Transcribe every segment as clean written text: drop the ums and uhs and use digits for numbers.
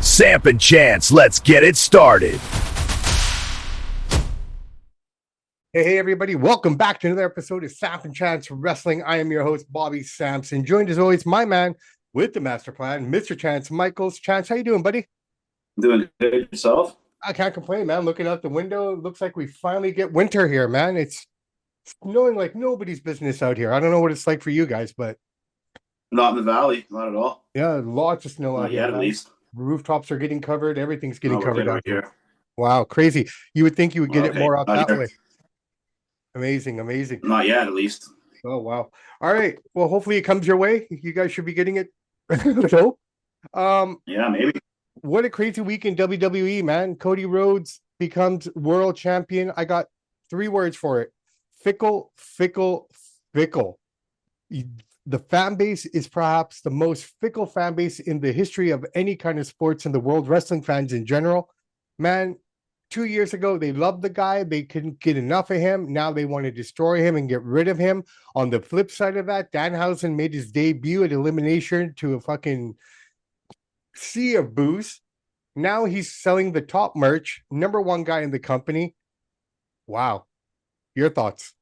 Samp&chance, let's get it started. Hey, everybody. Welcome back to another episode of Samp&chance Wrestling. I am your host, Bobby Sampson, joined as always, my man with the master plan, Mr. Chance Michaels. Chance, how you doing, buddy? Doing good yourself? I can't complain, man. Looking out the window, it looks like we finally get winter here, man. It's snowing like nobody's business out here. I don't know what it's like for you guys, but Not in the valley, not at all. yeah, lots of snow out Not here, yet, man. at least. Rooftops are getting covered. Everything's getting No, we're covered good out right here. Wow, crazy. You would think you would get it Okay, more out not that here. way. Amazing. Not yet, at least. Oh, wow. All right. Well, hopefully it comes your way. You guys should be getting it. So, Yeah, maybe. what a crazy week in WWE, man. Cody Rhodes becomes world champion. I got 3 words for it. Fickle, fickle, fickle. The fan base is perhaps the most fickle fan base in the history of any kind of sports in the world, wrestling fans in general. Man, 2 years ago, they loved the guy. They couldn't get enough of him. Now they want to destroy him and get rid of him. On the flip side of that, Danhausen made his debut at Elimination to a fucking sea of booze. Now he's selling the top merch, #1 guy in the company. Wow. Your thoughts?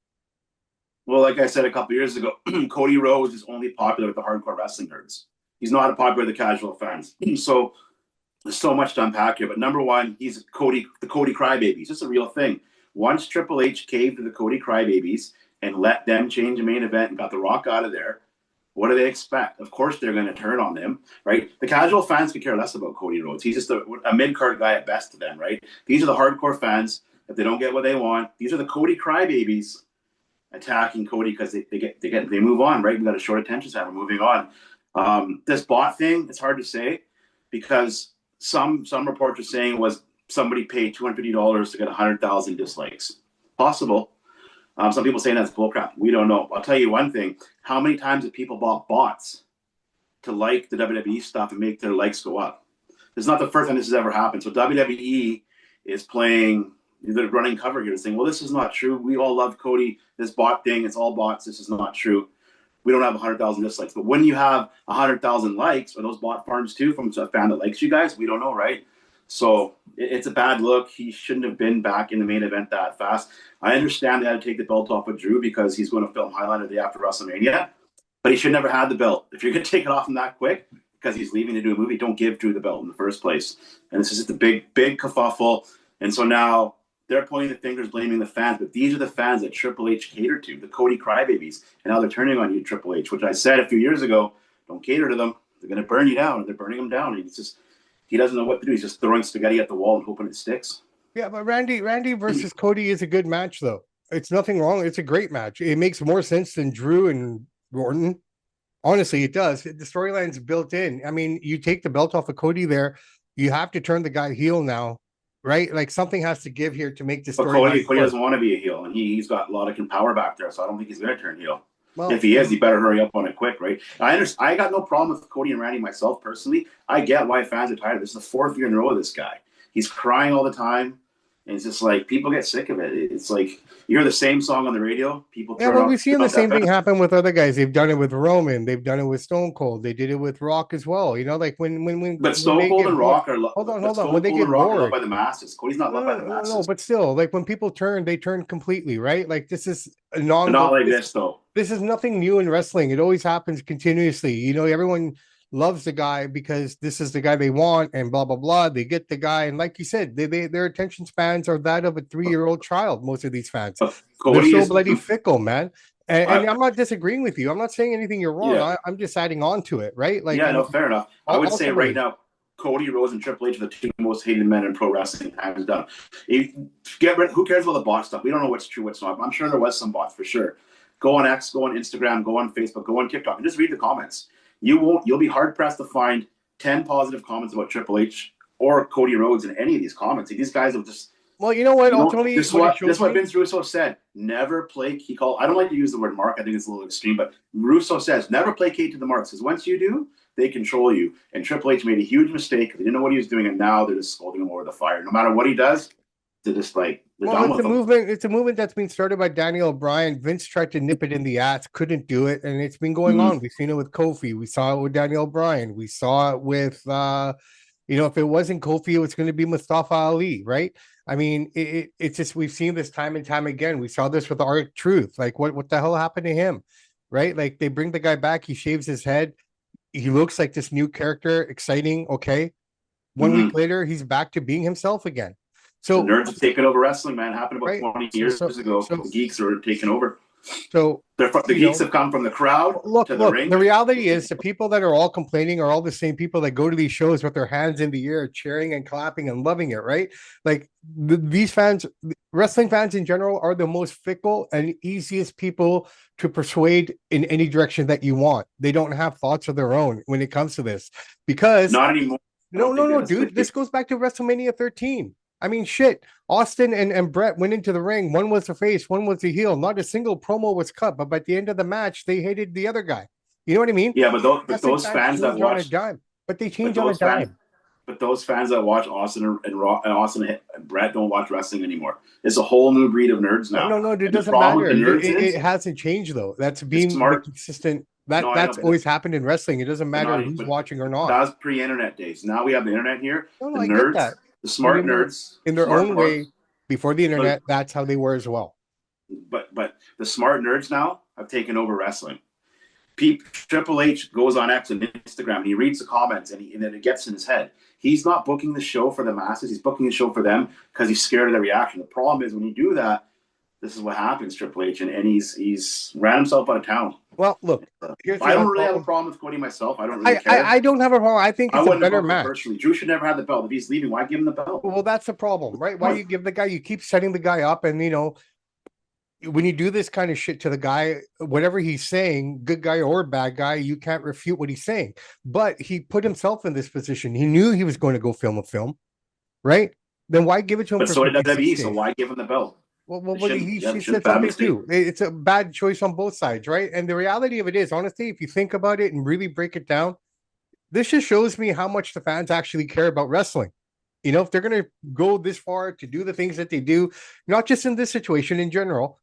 Well, like I said a couple years ago, Cody Rhodes is only popular with the hardcore wrestling nerds. He's not popular with the casual fans. So there's so much to unpack here. But #1, he's the Cody Crybabies. It's just a real thing. Once Triple H caved to the Cody Crybabies and let them change the main event and got The Rock out of there, what do they expect? Of course they're going to turn on him, right? The casual fans could care less about Cody Rhodes. He's just a mid-card guy at best to them, right? These are the hardcore fans. If they don't get what they want, these are the Cody Crybabies attacking Cody because they move on, right? We got a short attention span. We're moving on. This bot thing, it's hard to say because some reports are saying it was somebody paid $250 to get 100,000 dislikes. Possible. Some people saying that's bullcrap. We don't know. I'll tell you one thing. How many times have people bought bots to like the WWE stuff and make their likes go up? This is not the first time this has ever happened. So WWE is playing, they're running cover here and saying, well, this is not true. We all love Cody. This bot thing, it's all bots. This is not true. We don't have 100,000 dislikes. But when you have 100,000 likes, are those bot farms too from a fan that likes you guys? We don't know, right? So it's a bad look. He shouldn't have been back in the main event that fast. I understand they had to take the belt off of Drew because he's going to film Highlander the day after WrestleMania, but he should never had the belt. If you're going to take it off him that quick because he's leaving to do a movie, don't give Drew the belt in the first place. And this is just a big kerfuffle. And so now they're pointing the fingers, blaming the fans, but these are the fans that Triple H catered to, the Cody Crybabies. And now they're turning on you, Triple H, which I said a few years ago, don't cater to them. They're going to burn you down. They're burning him down. He doesn't know what to do. He's just throwing spaghetti at the wall and hoping it sticks. Yeah, but Randy versus Cody is a good match, though. It's nothing wrong. It's a great match. It makes more sense than Drew and Orton. Honestly, it does. The storyline's built in. I mean, you take the belt off of Cody there, you have to turn the guy heel now, right? Like something has to give here to make the story. Cody doesn't want to be a heel, and he's got a lot of power back there, so I don't think he's going to turn heel. Well, if he is, he better hurry up on it quick, right? I understand. I got no problem with Cody and Randy myself personally. I get why fans are tired. This is the 4th year in a row of this guy. He's crying all the time, and it's just like people get sick of it. It's like you hear the same song on the radio. People turn well, we've seen the same thing happen with other guys. They've done it with Roman. They've done it with Stone Cold. They did it with Rock as well. You know, like when. But Stone Cold and Rock are hold on. When they get bored, loved by the masses. Cody's not loved by the masses. No, but still, like when people turn, they turn completely, right? Like this is a not like this though. This is nothing new in wrestling. It always happens continuously. You know, everyone loves the guy because this is the guy they want and blah, blah, blah. They get the guy. And like you said, their attention spans are that of a 3-year-old child, most of these fans. They're so bloody fickle, man. And I'm not disagreeing with you. I'm not saying anything you're wrong. Yeah. I'm just adding on to it, right? Like, yeah, no, fair enough. I would say right now, Cody Rhodes and Triple H are the 2 most hated men in pro wrestling hands down. Who cares about the bot stuff? We don't know what's true, what's not. I'm sure there was some bots for sure. Go on X, go on Instagram, go on Facebook, go on TikTok, and just read the comments. You'll be hard pressed to find 10 positive comments about Triple H or Cody Rhodes in any of these comments. These guys will just. Well, you know what? Ultimately, this is what Vince Russo said. Never play. I don't like to use the word mark. I think it's a little extreme, but Russo says never placate to the marks. Because once you do, they control you. And Triple H made a huge mistake. They didn't know what he was doing, and now they're just scolding him over the fire. No matter what he does, they're just like. Well, it's a movement that's been started by Daniel Bryan. Vince tried to nip it in the ass, couldn't do it, and it's been going on. We've seen it with Kofi. We saw it with Daniel Bryan. We saw it with You know, if it wasn't Kofi, it was going to be Mustafa Ali, right? I mean, it's just we've seen this time and time again. We saw this with R-Truth. Like, what the hell happened to him, right? Like, they bring the guy back, he shaves his head, he looks like this new character, exciting. Okay, 1 week later, he's back to being himself again. The So, nerds have taken over wrestling, man. It happened about right? 20 years ago. The geeks are taking over. So The geeks have come from the crowd look, to the ring. the reality is the people that are all complaining are all the same people that go to these shows with their hands in the air, cheering and clapping and loving it, right? Like these fans, wrestling fans in general, are the most fickle and easiest people to persuade in any direction that you want. They don't have thoughts of their own when it comes to this, because not anymore. No, dude. This goes back to WrestleMania 13. I mean, shit. Austin and Brett went into the ring. One was the face, one was the heel. Not a single promo was cut, but by the end of the match, they hated the other guy. You know what I mean? Yeah, but those fans that watch on a dime, but they change on a dime. But those fans that watch Austin and Austin and Brett don't watch wrestling anymore. It's a whole new breed of nerds now. No, it doesn't matter. It hasn't changed though. That's being consistent. That's always happened in wrestling. It doesn't matter who's watching or not. That was pre-internet days. Now we have the internet here. The nerds, I get that. The smart nerds, in their own way. Before the internet, that's how they were as well. But the smart nerds now have taken over wrestling. Triple H goes on X and Instagram and he reads the comments and then it gets in his head. He's not booking the show for the masses. He's booking the show for them because he's scared of the reaction. The problem is when you do that, this is what happens, Triple H, and he's ran himself out of town. Well, look, I don't really have a problem with Cody myself. I don't really care. I don't have a problem. I think it's a better match. Personally, Drew should never have the belt. If he's leaving, why give him the belt? Well, that's the problem, right? Why you give the guy? You keep setting the guy up, and when you do this kind of shit to the guy, whatever he's saying, good guy or bad guy, you can't refute what he's saying. But he put himself in this position. He knew he was going to go film a film, right? Then why give it to him? But so did WWE. So why give him the belt? Well, he said something too. It's a bad choice on both sides, right? And the reality of it is, honestly, if you think about it and really break it down, this just shows me how much the fans actually care about wrestling. You know, if they're going to go this far to do the things that they do, not just in this situation, in general,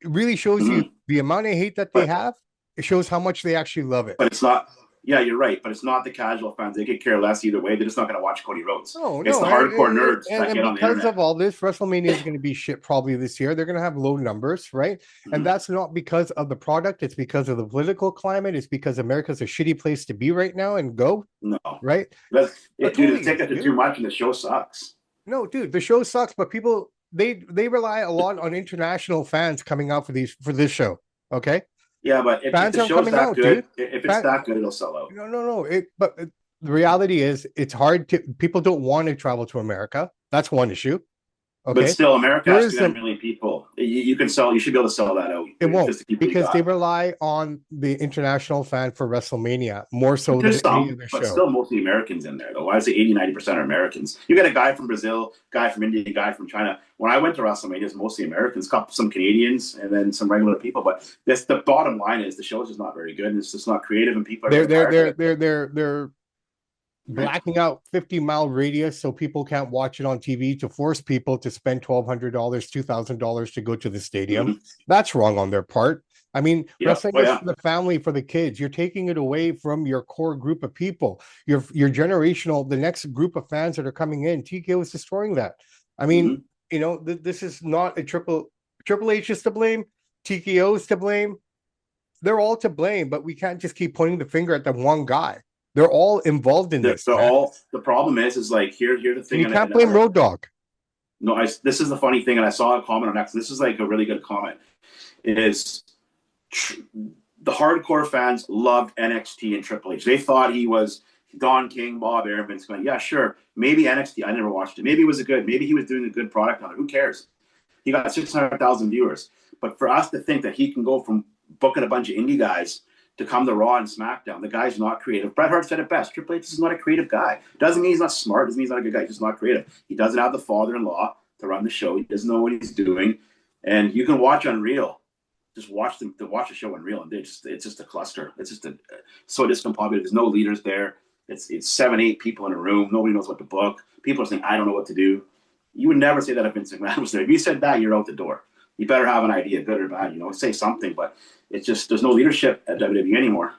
it really shows you the amount of hate that they have. It shows how much they actually love it. But it's not. Yeah, you're right, but it's not the casual fans. They could care less either way. They're just not going to watch Cody Rhodes. It's the hardcore nerds that get on the internet. Because of all this, WrestleMania is going to be shit probably this year. They're going to have low numbers, right? And that's not because of the product. It's because of the political climate. It's because America's a shitty place to be right now and go. No. Right? Dude, the tickets are too much and the show sucks. No, dude, the show sucks, but people, they rely a lot on international fans coming out for this show, okay? Yeah, but if the show's that good, if it's that good, it'll sell out. No. But the reality is, it's hard to. People don't want to travel to America. That's one issue. Okay, but still, America has 200 million people. You can sell. You should be able to sell that out. It won't because they rely on the international fan for WrestleMania more so than any other show. But still, mostly Americans in there, though. I would say 80-90% are Americans. You got a guy from Brazil, guy from India, guy from China. When I went to WrestleMania, it's mostly Americans, some Canadians, and then some regular people. But the bottom line is the show is just not very good, and it's just not creative, and people are they're blacking out 50-mile radius so people can't watch it on TV to force people to spend $1,200, $2,000 to go to the stadium. That's wrong on their part. I mean, wrestling is for the family, for the kids. You're taking it away from your core group of people, your generational, the next group of fans that are coming in. TKO is destroying that. I mean, this is not a Triple H is to blame. TKO is to blame. They're all to blame, but we can't just keep pointing the finger at the one guy. They're all involved in this. The problem is like here's the thing. You can't blame Road Dogg. No, this is the funny thing, and I saw a comment on X. This is like a really good comment. The hardcore fans loved NXT and Triple H. They thought he was Don King, Bob Airman's going, yeah, sure. Maybe NXT. I never watched it. Maybe it was maybe he was doing a good product on it. Who cares? He got 600,000 viewers. But for us to think that he can go from booking a bunch of indie guys to come to Raw and SmackDown, the guy's not creative. Bret Hart said it best. Triple H is not a creative guy. Doesn't mean he's not smart. Doesn't mean he's not a good guy. He's just not creative. He doesn't have the father-in-law to run the show. He doesn't know what he's doing. And you can watch Unreal. Just watch the show Unreal, and it's just a cluster. It's just so discombobulated. There's no leaders there. It's 7-8 people in a room. Nobody knows what to book. People are saying, I don't know what to do. You would never say that if Vince McMahon was there. If you said that, you're out the door. You better have an idea, good or bad. Say something, but it's just there's no leadership at WWE anymore.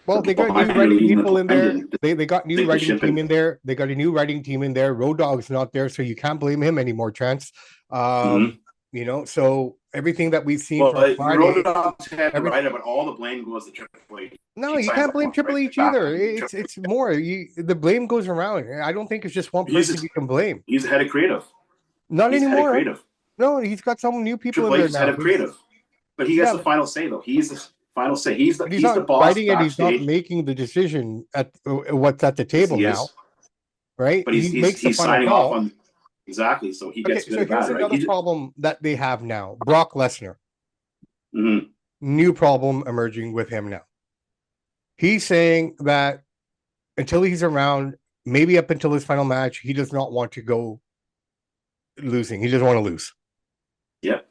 Well, they got new Blind you're writing leading people the in blind there. and They got new sink the writing ship team in. in there. They got a new writing team in there. Road Dogg's not there, so you can't blame him anymore, Chance. Mhm. You know, so everything that we've seen Well, from you wrote Friday, it on to every write it, but all the blame goes to Triple H. no, He you signs can't off blame on it, Triple right? H Back either. on It's more the blame goes around. I don't think it's just one person you can blame. He's the head of creative. Not He's the head of anymore. creative. No, he's got some new people in Triple there H is head now. of creative, but he gets Yeah, the final say though. He's the final say. but he's He's the not boss writing it. He's not backstage. making the decision at what's at the Yes, table he now, is. right? But He makes the he's final signing off call. on exactly. So he Okay, gets good so or here's bad, right? another problem that they have now. Brock Lesnar, Mhm. new problem emerging with him now. He's saying that until he's around, maybe up until his final match, he does not want to go losing. He doesn't want to lose. Yep.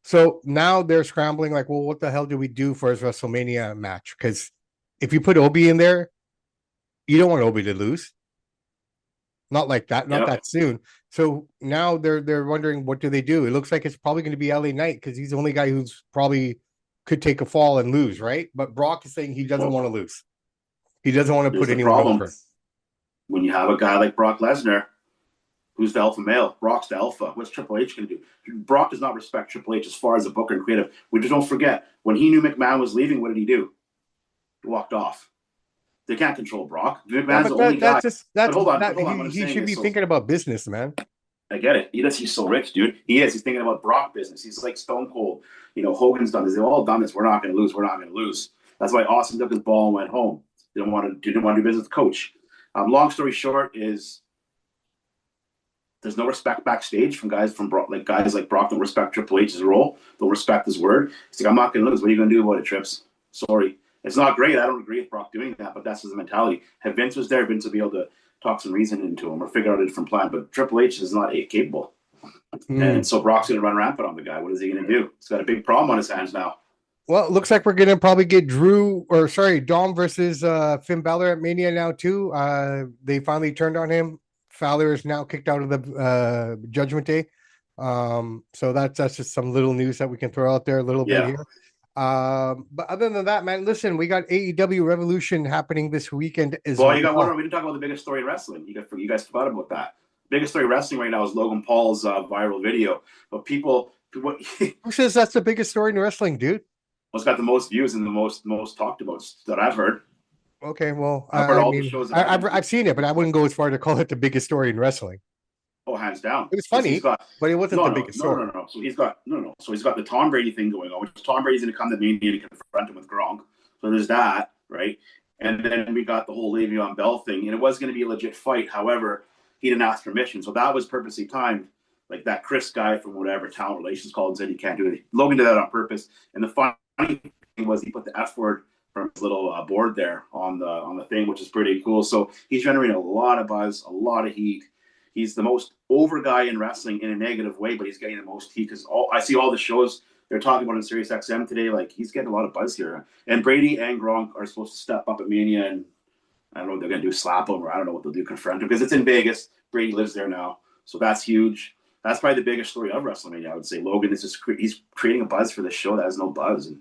So now they're scrambling, like, well, what the hell do we do for his WrestleMania match? Because if you put Obi in there, you don't want Obi to lose. Not like that, not Yep. that soon. So now they're wondering what do they do? It looks like it's probably going to be LA Knight because he's the only guy who's probably could take a fall and lose, right? But Brock is saying he doesn't want to Well, lose. He doesn't want to there's put the anyone problem. over. When you have a guy like Brock Lesnar, who's the alpha male, Brock's the alpha. What's Triple H going to do? Brock does not respect Triple H as far as a booker and creative. We just don't forget when he knew McMahon was leaving. What did he do? He walked off. They can't control Brock. Yeah, McMahon's but the only guy. that's just But hold on. that What I'm he saying should is, be so thinking about business, man. I get it. He's so rich, dude. He is. He's thinking about Brock business. He's like Stone Cold. You know, Hogan's done this. They've all done this. We're not going to lose. We're not going to lose. That's why Austin took his ball and went home. Didn't want to do business with the coach. Long story short is there's no respect backstage from guys like Brock don't respect Triple H's role, don't respect his word. He's like, I'm not going to lose. What are you going to do about it, Trips? Sorry. It's not great. I don't agree with Brock doing that, but that's his mentality. If Vince was there, Vince would be able to talk some reason into him or figure out a different plan. But Triple H is not capable. And so Brock's going to run rampant on the guy. What is he going to do? He's got a big problem on his hands now. Well, it looks like we're going to probably get Dom versus Finn Balor at Mania now too. They finally turned on him. Fowler is now kicked out of the Judgment Day. So that's just some little news that we can throw out there a little bit here. But other than that, man, listen, we got AEW Revolution happening this weekend as well. You got one. We didn't talk about the biggest story in wrestling. You guys forgot about that. Biggest story in wrestling right now is Logan Paul's viral video. But who says that's the biggest story in wrestling, dude? What's got the most views and the most talked about that I've heard. Okay, well, I've heard all the shows. I've seen it, but I wouldn't go as far to call it the biggest story in wrestling. Oh, hands down. It was funny, but it wasn't the biggest story. No. So he's got So he's got the Tom Brady thing going on, which Tom Brady's going to come to Mania and confront him with Gronk. So there's that, right? And then we got the whole Le'Veon Bell thing, and it was going to be a legit fight. However, he didn't ask permission, so that was purposely timed. Like that Chris guy from whatever talent relations called and said he can't do it. Logan did that on purpose. And the funny thing was he put the F word from his little board there on the thing, which is pretty cool. So he's generating a lot of buzz, a lot of heat. He's the most over guy in wrestling in a negative way, but he's getting the most heat because I see all the shows they're talking about in Sirius XM today. Like he's getting a lot of buzz here. And Brady and Gronk are supposed to step up at Mania, and I don't know what they're gonna do, slap him, or I don't know what they'll do, confront him because it's in Vegas. Brady lives there now, so that's huge. That's probably the biggest story of WrestleMania. I would say Logan is just he's creating a buzz for this show that has no buzz,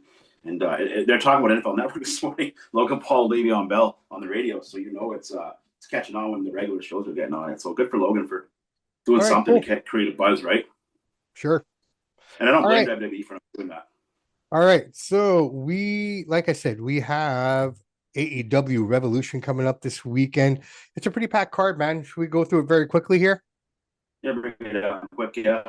and they're talking about NFL Network this morning. Logan Paul, Le'Veon Bell on the radio, so it's catching on when the regular shows are getting on it. So good for Logan for doing something to create a buzz, right? Sure. And I don't blame WWE for not doing that. All right, so like I said, we have AEW Revolution coming up this weekend. It's a pretty packed card, man. Should we go through it very quickly here? Yeah, bring it up quick, yeah.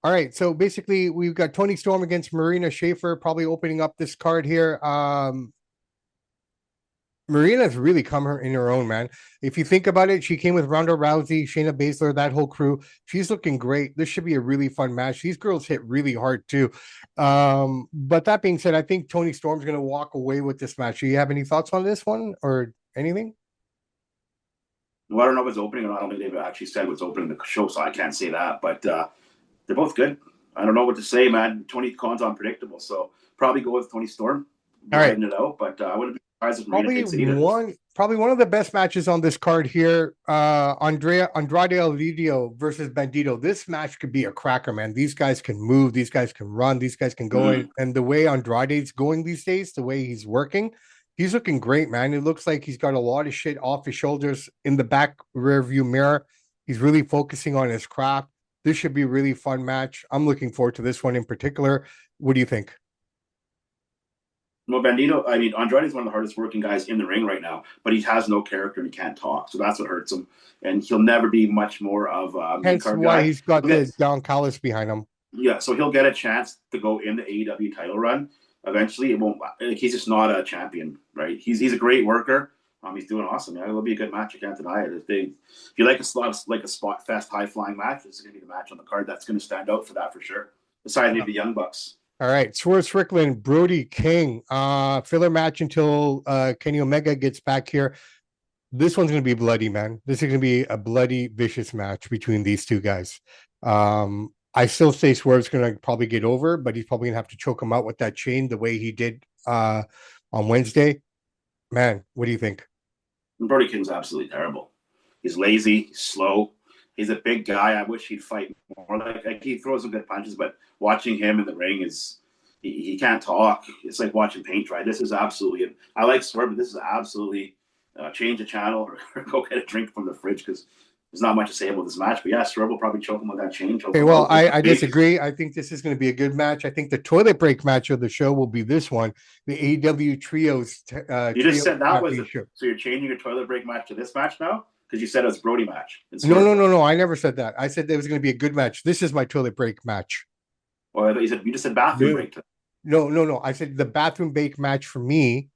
All right, so basically we've got Toni Storm against Marina Shafir probably opening up this card here. Marina's really come in her own, man. If you think about it, she came with Ronda Rousey, Shayna Baszler, that whole crew. She's looking great. This should be a really fun match. These girls hit really hard too. But that being said, I think Toni Storm's going to walk away with this match. Do you have any thoughts on this one or anything? Well, I don't know if it's opening or not. I don't think they've actually said what's opening the show, so I can't say that. But they're both good. I don't know what to say, man. Tony Khan's unpredictable, so probably go with Toni Storm. All right. It out, but I wouldn't be surprised if probably Marina takes it either. Probably one of the best matches on this card here. Andrade El Idolo versus Bandito. This match could be a cracker, man. These guys can move. These guys can run. These guys can go in. And the way Andrade's going these days, the way he's working, He's looking great, man. It looks like he's got a lot of shit off his shoulders in the back rear view mirror. He's really focusing on his craft. This should be a really fun match. I'm looking forward to this one in particular. What do you think? No, Bandito, I mean, Andrade is one of the hardest working guys in the ring right now, but he has no character and he can't talk. So that's what hurts him. And he'll never be much more of a mid Hence card why guy. he's got the Don Callis behind him. Yeah, so he'll get a chance to go in the AEW title run. Eventually, it won't. Like, he's just not a champion, right? He's a great worker. He's doing awesome. Yeah, it'll be a good match. I can't deny it. If you like a spot fast, high flying match, this is going to be the match on the card that's going to stand out for that for sure. Besides maybe the Young Bucks. All right, Swerve Strickland, Brody King, filler match until Kenny Omega gets back here. This one's going to be bloody, man. This is going to be a bloody, vicious match between these two guys. I still say Swerve's going to probably get over, but he's probably going to have to choke him out with that chain the way he did on Wednesday. Man, what do you think? Brody King's absolutely terrible. He's lazy, he's slow. He's a big guy. I wish he'd fight more. Like he throws some good punches, but watching him in the ring is he can't talk. It's like watching paint dry. This is absolutely. I like Swerve, but this is absolutely change the channel or go get a drink from the fridge because there's not much to say about this match. But yeah, Swerve will probably choke him with that chain. Okay, well, I disagree. I think this is going to be a good match. I think the toilet break match of the show will be this one, the AEW Trios. You just said that was it. So you're changing your toilet break match to this match now? Because you said it was Brody match. No. I never said that. I said there was going to be a good match. This is my toilet break match. Well, I thought you just said bathroom break. No. I said the bathroom break match for me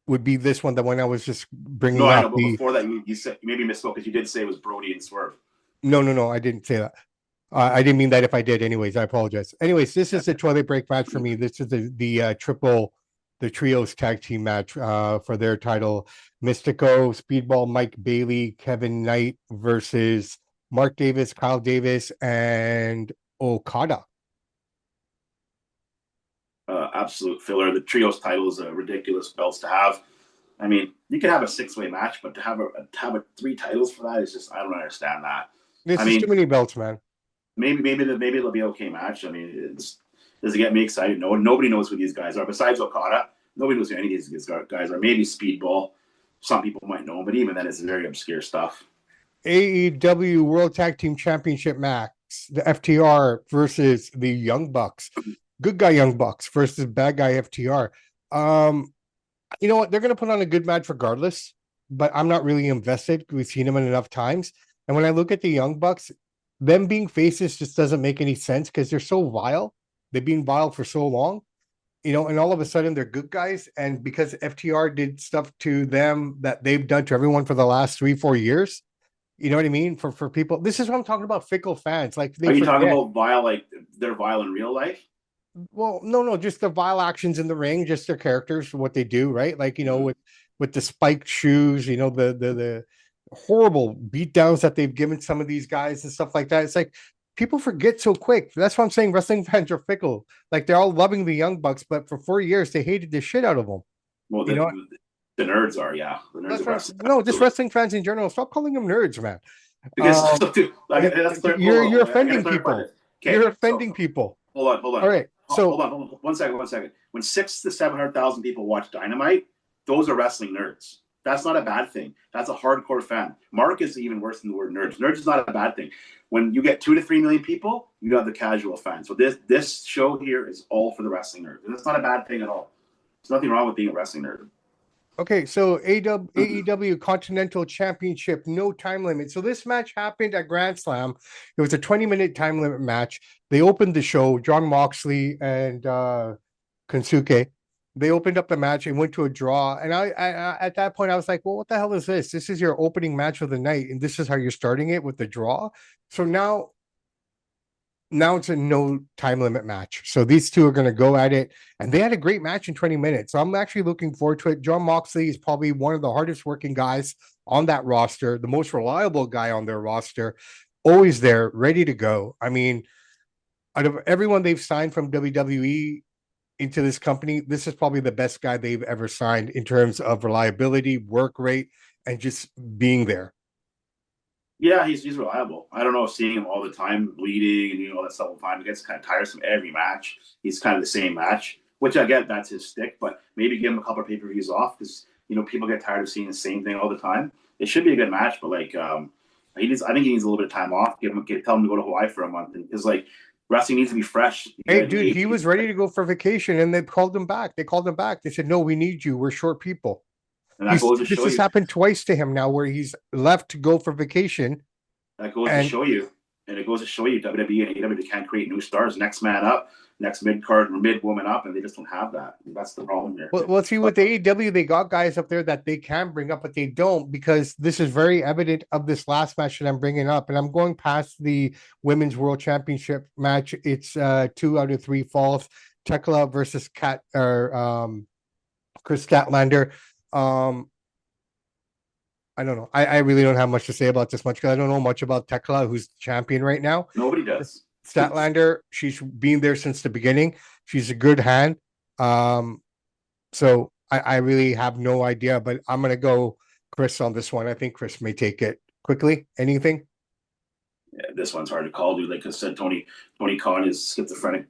would be this one, the one I was just bringing up. No, I know, but before that, you said you maybe misspoke because you did say it was Brody and Swerve. No, I didn't say that. I didn't mean that. If I did, anyways, I apologize. Anyways, this is the toilet break match for me. This is the trios tag team match for their title. Mystico, Speedball, Mike Bailey, Kevin Knight versus Mark Davis, Kyle Davis, and Okada. Absolute filler. The trios title is a ridiculous belts to have. I mean, you can have a 6-way match, but to have a 3 titles for that is just I don't understand that. This is too many belts, man. Maybe it'll be an okay match. I mean, does it get me excited? No, nobody knows who these guys are besides Okada. Nobody knows who any of these guys are. Maybe Speedball. Some people might know, but even then, it's very obscure stuff. AEW World Tag Team Championship match, the FTR versus the Young Bucks. Good guy Young Bucks versus bad guy FTR. You know what? They're going to put on a good match regardless, but I'm not really invested. We've seen them enough times. And when I look at the Young Bucks, them being faces just doesn't make any sense because they're so vile. They've been vile for so long, and all of a sudden they're good guys. And because FTR did stuff to them that they've done to everyone for the last 3-4 years, you know what I mean? For people, this is what I'm talking about. Fickle fans, like are you talking about vile? Like they're vile in real life? Well, no, just the vile actions in the ring, just their characters, what they do, right? Like with the spiked shoes, the horrible beatdowns that they've given some of these guys and stuff like that. It's like people forget so quick. That's why I'm saying wrestling fans are fickle. Like they're all loving the Young Bucks, but for 4 years they hated the shit out of them. Well, the nerds are, yeah. The nerds are no, just wrestling fans in general. Stop calling them nerds, man. Because you're offending people. Okay, you're offending people. Hold on. All right. So hold on. 1 second. When 600,000 to 700,000 people watch Dynamite, those are wrestling nerds. That's not a bad thing. That's a hardcore fan. Mark is even worse than the word nerds. Nerds is not a bad thing. When you get 2 to 3 million people, you have the casual fan. So this show here is all for the wrestling nerds. And it's not a bad thing at all. There's nothing wrong with being a wrestling nerd. Okay, so AEW Continental Championship, no time limit. So this match happened at Grand Slam. It was a 20-minute time limit match. They opened the show, John Moxley and Kensuke. They opened up the match and went to a draw. And I at that point, I was like, well, what the hell is this? This is your opening match of the night, and this is how you're starting it with the draw. So now it's a no time limit match. So these two are going to go at it. And they had a great match in 20 minutes. So I'm actually looking forward to it. John Moxley is probably one of the hardest working guys on that roster, the most reliable guy on their roster, always there, ready to go. I mean, out of everyone they've signed from WWE into this company, this is probably the best guy they've ever signed in terms of reliability, work rate, and just being there. Yeah, he's reliable. I don't know if seeing him all the time bleeding and all that stuff all the time, it gets kind of tiresome every match. He's kind of the same match, which I get that's his stick, but maybe give him a couple of pay-per-views off because people get tired of seeing the same thing all the time. It should be a good match, but like I think he needs a little bit of time off. Tell him to go to Hawaii for a month, because like wrestling needs to be fresh. Hey, dude, he was ready to go for vacation, and they called him back. They said, "No, we need you. We're short people." And that goes to show this has happened twice to him now, where he's left to go for vacation. That goes to show you, and it goes to show you WWE and AEW can't create new stars. Next man up, next mid card or mid woman up, and they just don't have that. And that's the problem here. Well, see, with the AEW, they got guys up there that they can bring up, but they don't, because this is very evident of this last match that I'm bringing up. And I'm going past the Women's World Championship match. It's 2 out of 3 falls. Tekla versus Chris Statlander. I don't know. I really don't have much to say about this much, because I don't know much about Tekla, who's champion right now. Nobody does. Statlander, she's been there since the beginning. She's a good hand. So I really have no idea, but I'm going to go Chris on this one. I think Chris may take it quickly. Anything? Yeah, this one's hard to call, dude. Like I said, Tony Khan is schizophrenic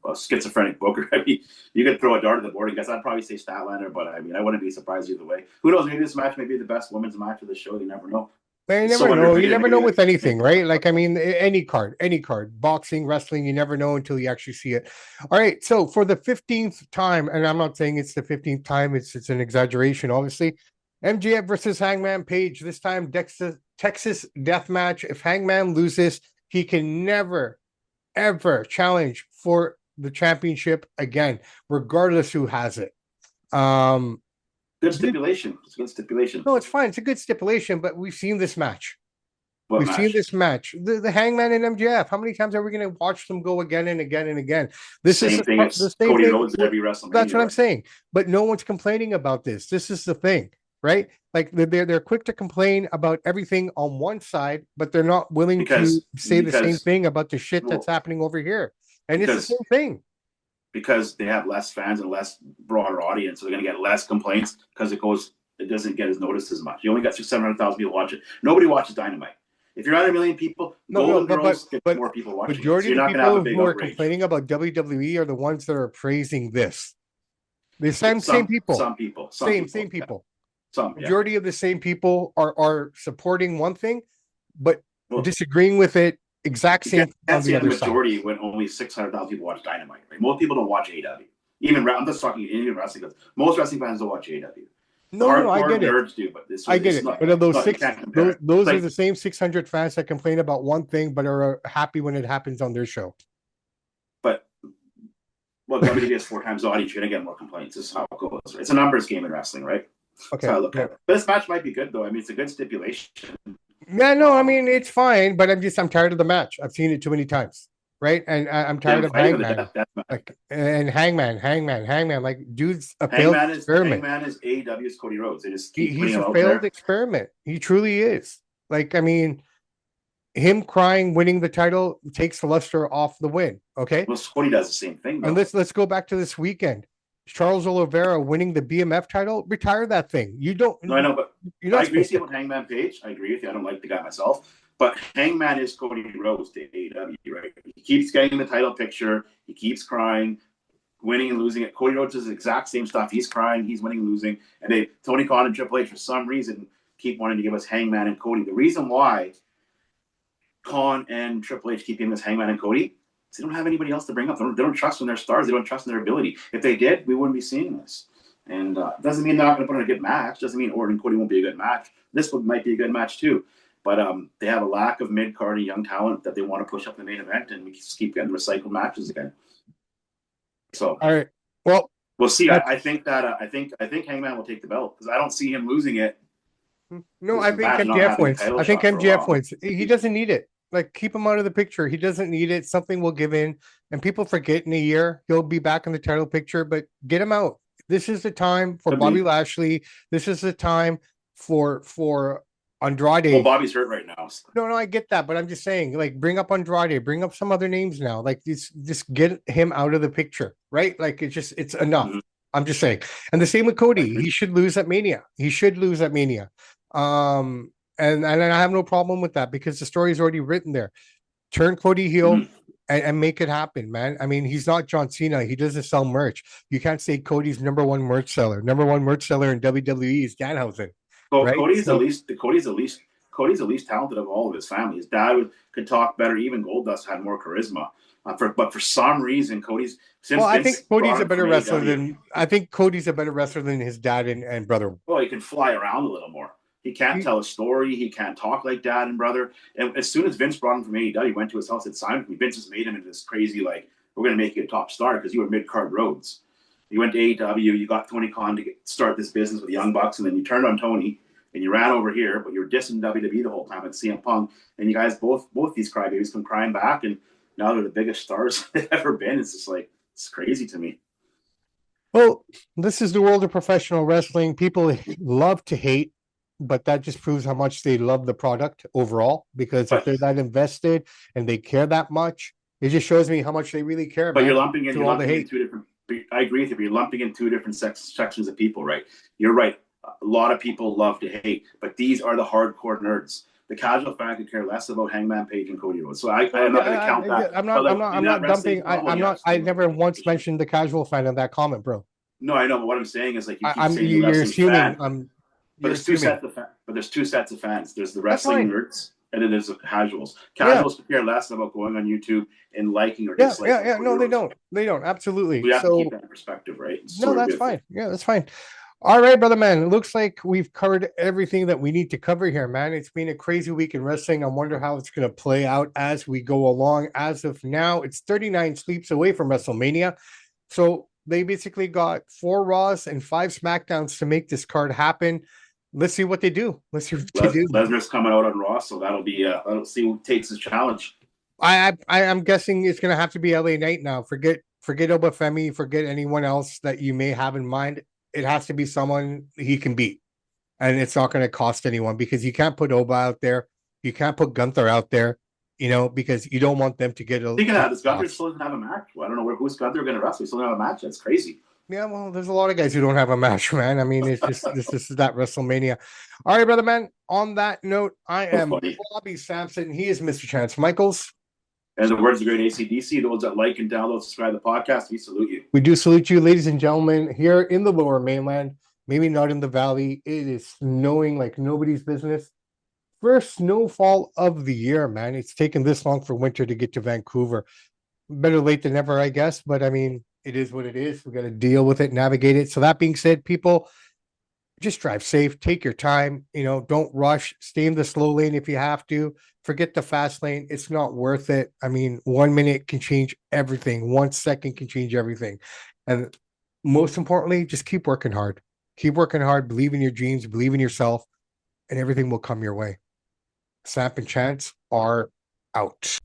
booker. I mean, you could throw a dart at the board. I guess I'd probably say Statlander, but I mean, I wouldn't be surprised either way. Who knows? Maybe this match may be the best women's match of the show. You never know. You never know. You never know with anything, right? Like, I mean, any card, boxing, wrestling, you never know until you actually see it. All right. So for the 15th time, and I'm not saying it's the 15th time, it's an exaggeration, obviously. MJF versus Hangman Page. This time, Texas death match. If Hangman loses, he can never, ever challenge for the championship again, regardless who has it. Good stipulation. It's a good stipulation. No, it's fine. It's a good stipulation, but we've seen this match. We've seen this match. The Hangman and MJF. How many times are we going to watch them go again and again and again? This is the same Cody thing. Rhodes every WrestleMania. That's what I'm saying. But no one's complaining about this. This is the thing, right? Like they're quick to complain about everything on one side, but they're not willing to say the same thing about the shit that's happening over here. And it's the same thing. Because they have less fans and less broader audience, so they're going to get less complaints because it doesn't get as noticed as much. You only got 700,000 people watch it. Nobody watches Dynamite. If you're at 1 million people, but more people watching. Majority of the people who are complaining about WWE are the ones that are praising this. The same people. Some people. Same people. Majority of the same people are supporting one thing, but disagreeing with it. Exact same. That's the majority when only 600,000 people watch Dynamite. Right? Most people don't watch AEW. I'm just talking even wrestling fans. Most wrestling fans don't watch AEW. No, I get it. Nerds do, but I get it. But of those those are the same 600 fans that complain about one thing, but are happy when it happens on their show. But WWE has 4 times the audience. You're gonna get more complaints. This is how it goes. It's a numbers game in wrestling, right? Okay. That's how I look at it. But this match might be good, though. I mean, it's a good stipulation. Yeah, no, I mean, it's fine, but I'm tired of the match. I've seen it too many times, right? And I'm tired of Hangman. And Hangman. Like, dude's a failed experiment. Hangman is AEW's Cody Rhodes. They just he's a failed experiment. He truly is. Like, I mean, him crying, winning the title takes the luster off the win. Okay. Well, Cody does the same thing. Though. And let's go back to this weekend. Charles Oliveira winning the BMF title, retire that thing. You don't. No, I know, but I agree with you with Hangman Page. I agree with you. I don't like the guy myself, but Hangman is Cody Rhodes to AEW, right? He keeps getting the title picture. He keeps crying, winning and losing it. Cody Rhodes does the exact same stuff. He's crying, he's winning and losing. And Tony Khan and Triple H, for some reason, keep wanting to give us Hangman and Cody. The reason why Khan and Triple H keep giving us Hangman and Cody, they don't have anybody else to bring up. They don't trust in their stars. They don't trust in their ability. If they did, we wouldn't be seeing this. And doesn't mean they're not going to put on a good match. Doesn't mean Orton and Cody won't be a good match. This might be a good match too. But they have a lack of mid-card and young talent that they want to push up the main event, and we just keep getting recycled matches again. So, all right. Well, we'll see. I think Hangman will take the belt because I don't see him losing it. No, I think MJF wins. I think MJF wins. He doesn't need it. Like, keep him out of the picture. He doesn't need it. Something will give in, and people forget in a year he'll be back in the title picture. But get him out. This is the time for Bobby Lashley. This is the time for Andrade. Well, Bobby's hurt right now. No, I get that, but I'm just saying, like, bring up Andrade, bring up some other names now. Like, just get him out of the picture, right? Like, it's enough. Mm-hmm. I'm just saying. And the same with Cody. He should lose at Mania. And I have no problem with that because the story is already written there. Turn Cody heel, and make it happen, man. I mean, he's not John Cena. He doesn't sell merch. You can't say Cody's number one merch seller. Number one merch seller in WWE is Danhausen, So right? Cody's the least talented of all of his family. His dad could talk better. Even Goldust had more charisma. But for some reason, Cody's since Well, I Vince think Cody's brought a him better from wrestler AEW, than his dad and brother. well, he can fly around a little more. He can't tell a story. He can't talk like dad and brother. And as soon as Vince brought him from AEW, he went to his house and signed with me. Vince just made him into this crazy, like, we're going to make you a top star because you were mid-card Rhodes. You went to AEW, you got Tony Khan to start this business with the Young Bucks, and then you turned on Tony and you ran over here, but you were dissing WWE the whole time at CM Punk. And you guys, both these crybabies come crying back, and now they're the biggest stars they've ever been. It's just like, it's crazy to me. Well, this is the world of professional wrestling. People love to hate, but that just proves how much they love the product overall. Because if they're that invested and they care that much, it just shows me how much they really care. But you're lumping in two different. I agree with you. But you're lumping in two different sections of people, right? You're right. A lot of people love to hate, but these are the hardcore nerds. The casual fan could care less about Hangman Page and Cody Rhodes. So I'm not going to count that. I'm not dumping. I never once mentioned the casual fan in that comment, bro. No, I know. But what I'm saying is, like, you keep saying you're assuming. But there's two sets of fans. There's the wrestling nerds, and then there's the casuals. Casuals care less about going on YouTube and liking or disliking. No, they don't. They don't. Absolutely. We have to keep that in perspective, right? No, that's fine. Yeah, that's fine. All right, brother man. It looks like we've covered everything that we need to cover here, man. It's been a crazy week in wrestling. I wonder how it's going to play out as we go along. As of now, it's 39 sleeps away from WrestleMania. So they basically got 4 Raws and 5 SmackDowns to make this card happen. Let's see what they do. Lesnar's coming out on Raw, so that'll see who takes the challenge. I'm guessing it's going to have to be LA Knight now. Forget Obafemi, forget anyone else that you may have in mind. It has to be someone he can beat, and it's not going to cost anyone because you can't put Oba out there. You can't put Gunther out there, because you don't want them to get a. Speaking of that, does Gunther still doesn't have a match? Well, I don't know who's Gunther going to wrestle. He still doesn't have a match. That's crazy. Yeah, well, there's a lot of guys who don't have a match, man. I mean, it's just this is that WrestleMania. All right, brother man. On that note, I am Bobby Sampson. He is Mr. Chance Michaels. And the words of great AC/DC, those that like and download, subscribe to the podcast, we salute you. We do salute you, ladies and gentlemen, here in the Lower Mainland. Maybe not in the Valley. It is snowing like nobody's business. First snowfall of the year, man. It's taken this long for winter to get to Vancouver. Better late than never, I guess. But I mean, it is what it is. We got to deal with it, navigate it. So that being said, people, just drive safe. Take your time. Don't rush. Stay in the slow lane if you have to. Forget the fast lane. It's not worth it. I mean, 1 minute can change everything. 1 second can change everything. And most importantly, just keep working hard. Keep working hard. Believe in your dreams. Believe in yourself. And everything will come your way. Samp and Chance are out.